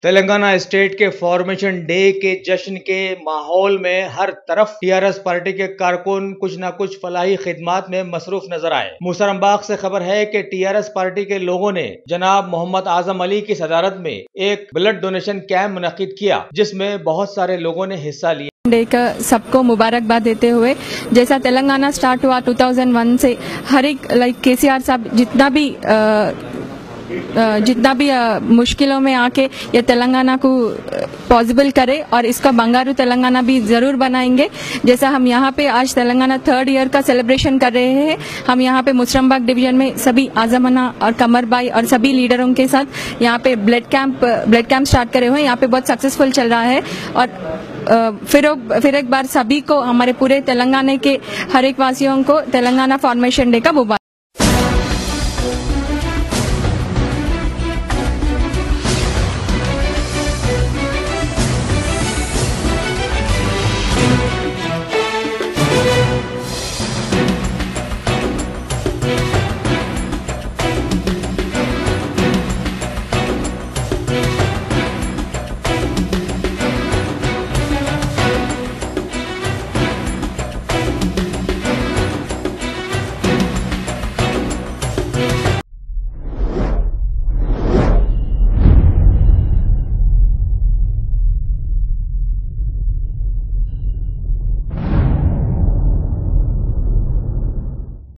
Telangana state के formation day के जश्न के माहौल में हर तरफ टीआरएस पार्टी के कारकुन कुछ न कुछ फलाही खिदमात में मसरूफ नजर आए। मुसरमबाग से खबर है कि टीआरएस पार्टी के लोगों ने जनाब मोहम्मद आजम अली की सदारत में एक ब्लड डोनेशन कैंप मुनक्किद किया, जिसमें बहुत सारे लोगों ने हिस्सा लिया। डे का सबको मुबारकबाद देते हुए, जैसा तेलंगाना स्टार्ट हुआ 2001 से, हर एक केसीआर साहब जितना भी मुश्किलों में आके ये तेलंगाना को पॉसिबल करे और इसका बंगारू तेलंगाना भी जरूर बनाएंगे। जैसा हम यहाँ पे आज तेलंगाना 3rd ईयर का सेलिब्रेशन कर रहे हैं, हम यहाँ पे मुसरमबाग डिवीजन में सभी आजमना और कमर भाई और सभी लीडरों के साथ यहाँ पे ब्लड कैंप स्टार्ट करे हुए हैं। यहाँ पे बहुत सक्सेसफुल चल रहा है और फिर एक बार सभी को, हमारे पूरे तेलंगाना के हर एक वासियों को तेलंगाना फॉर्मेशन डे का मुबारक।